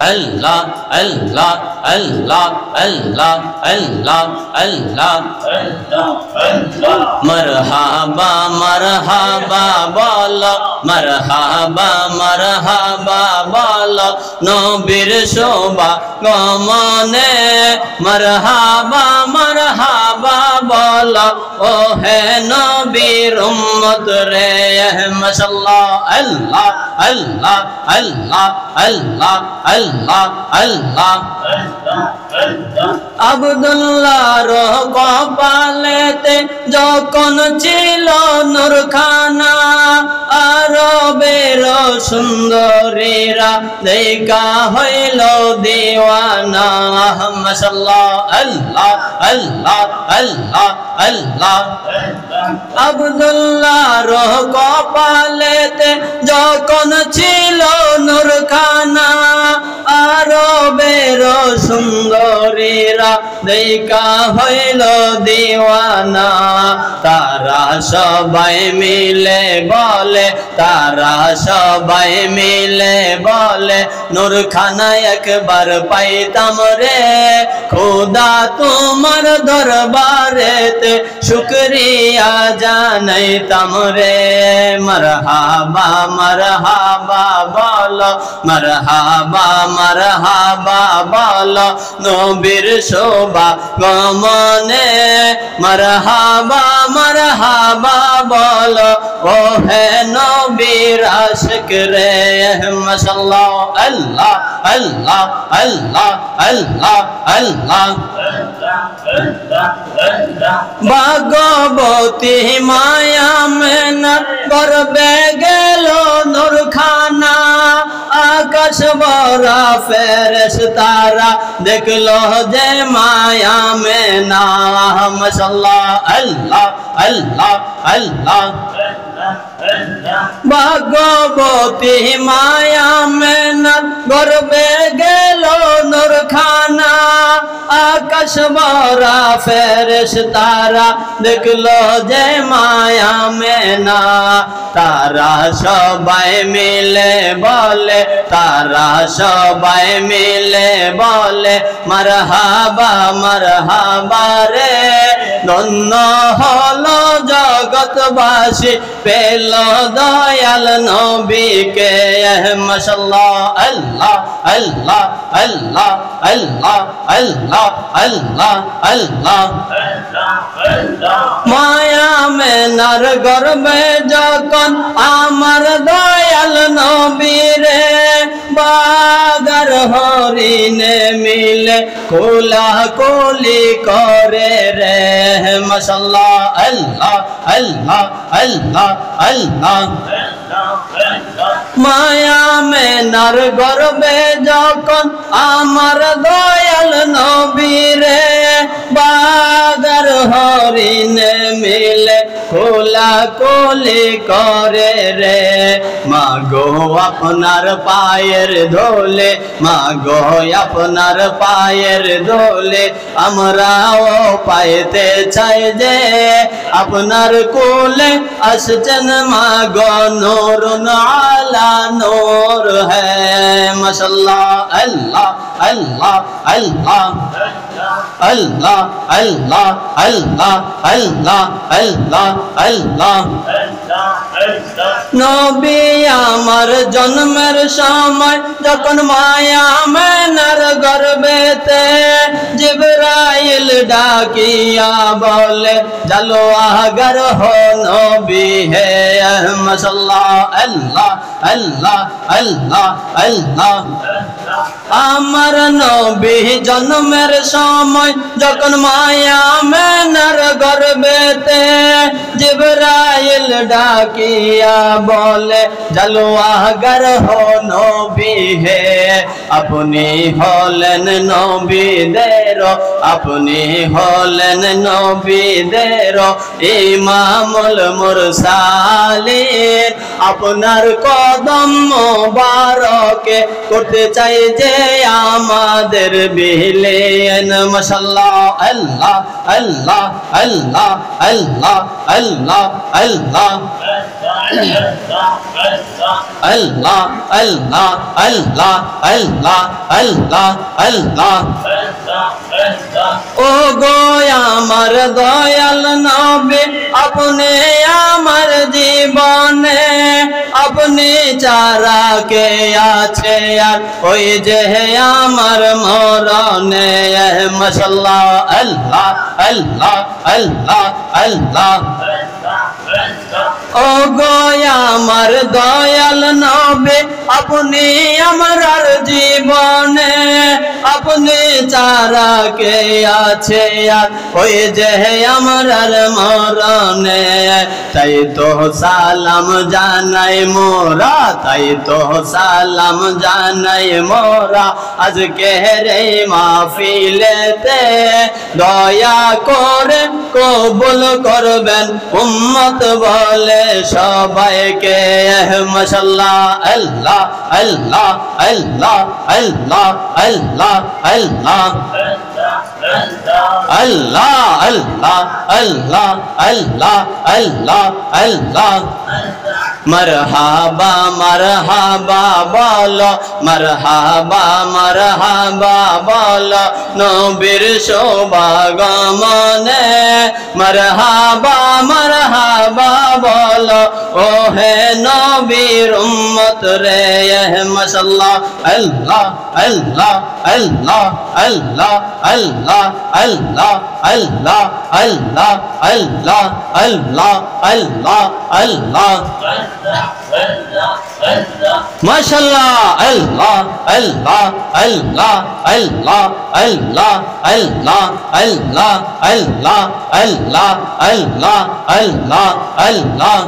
Allah, Allah, Allah, Allah, Allah, Allah, marhaba, marhaba, bolo, marhaba, marhaba, bolo, nobir shobha gomone, marhaba, marhaba, bolo, oh he nobir ummat re, mashallah, Allah, Allah, Allah, Allah, Allah, Allah, আব্দুল্লাহর কপালেতে যখন ছিল নূরখানা আরবের সুন্দরীরা দেখা হইল দিওয়ানা মাশাআল্লাহ আল্লাহ আল্লাহ আল্লাহ আল্লাহ আব্দুল্লাহর কপালেতে যখন ছিল নূরখানা আরবের সুন্দরীরা দেখা হইল দিওয়ানা তারা সবাই মিলে বলে তারা সবাই মিলে বলে নূরখানা একবার পাইতাম রে খোদা তোমার দরবারেতে শুকরিয়া জানাইতাম রে মারহাবা মারহাবা বলো মারহাবা মারহাবা বলো নবীর শোভা গমনে মারহাবা মারহাবা বলো ও হে নবীর আশিক রে মাশাআল্লাহ আল্লাহ আল্লাহ আল্লাহ আল্লাহ আল্লাহ ভাগবতী মায়া মেনা গর্বে গেল নূরখানা আকাশ ভরা ফেরেশতারা দেখলো যে মায়া মেনা মাশাআল্লাহ আল্লাহ আল্লাহ আল্লাহ ভাগবতী মায়া মেনা গর্বে গেল নূরখানা আকাশ ভরা ফেরেশতারা দেখলো যে মায়া মেনা তারা সবাই মিলে বলে তারা সবাই মিলে বলে মারহাবা মারহাবা রে ধন্য হলো জগৎবাসী পেল দয়াল নবীকে মাশাআল্লাহ আল্লাহ আল্লাহ আল্লাহ আল্লাহ আল্লাহ আল্লাহ আল্লাহ মায়া মেনার গর্বে যখন আমার দয়াল নবী রে বাগার হরিণে মিলে কোলাকুলি করে রে মাশাআল্লাহ আল্লাহ আল্লাহ আল্লাহ আল্লাহ মায়া মেনার গর্বে যখন আমার দয়াল নবী রে বাগার হরিণে মিলে কোলাকুলি করে রে মাগো আপনার পায়ের ধুলে মাগো আপনার পায়ের ধুলে আমরাও পাইতে চাই যে আপনার কোলে আসছেন মাগো নূরুন আলা নূর হ্যায় মাশাআল্লাহ আল্লাহ আল্লাহ আল্লাহ আল্লাহ আল্লাহ আল্লাহ আল্লাহ আল্লাহ আল্লাহ নবী আমার জন্মের সময় যখন মায়া মেনার গর্বেতে জিবরাইল ডাকিয়া বলে চলো আগার হো নবী হে মাশাআল্লাহ আল্লাহ আল্লাহ আল্লাহ আল্লাহ আমার নবী জন্মের সময় যখন মায়া মেনার গর্বেতে জিবরাইল ডাকিয়া বলে চলো আগার হো নবী হে আপনি হলেন নবীদের আপনি হলেন নবীদের ইমামুল মুরসালিন আপনার কদম মোবারকে করতে চাই যে আমাদের বিলীন মাশাআল্লাহ আল্লাহ আল্লাহ আল্লাহ আল্লাহ আল্লাহ আল্লাহ আল্লাহ আল্লাহ আল্লাহ আল্লাহ আল্লাহ আল্লাহ ও গো আমার দয়াল নবী আপনি আমার জীবনে আপনি ছাড়া কে আছে আর ওই যে আমার মরণে মাশাআল্লাহ আল্লাহ আল্লাহ আল্লাহ আল্লাহ ও গো আমার দয়াল নবী আপনি আমার জীবনে আপনি ছাড়া কে আছে আর ওই যে আমার মরণে তাই তো সালাম জানাই মোরা তাই তো সালাম জানাই মোরা আজকে রে মাহফিলেতে দয়া করে কবুল করবেন উম্মত বলে সবাইকে মাশাআল্লাহ আল্লাহ আল্লাহ আল্লাহ আল্লাহ আল্লাহ আল্লাহ আল্লাহ আল্লাহ আল্লাহ আল্লাহ আল্লাহ আল্লাহ মারহাবা মারহাবা বলো মারহাবা মারহাবা বলো নবীর শুভাগমনে মারহাবা মারহাবা বলো ও হে নবীর উম্মত রে মাশাআল্লাহ আল্লাহ আল্লাহ আল্লাহ আল্লাহ আল্লাহ আল্লাহ আল্লাহ আল্লাহ আল্লাহ আল্লাহ আল্লাহ আল্লাহ মাশাআল্লাহ আল্লাহ আল্লাহ আল্লাহ আল্লাহ আল্লাহ আল্লাহ আল্লাহ আল্লাহ আল্লাহ আল্লাহ আল্লাহ আল্লাহ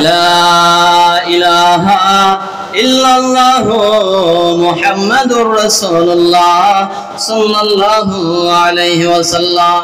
লা ইলাহা ইল্লাল্লাহু মুহাম্মাদুর রাসূলুল্লাহ সাল্লাল্লাহু আলাইহি ওয়াসাল্লাম।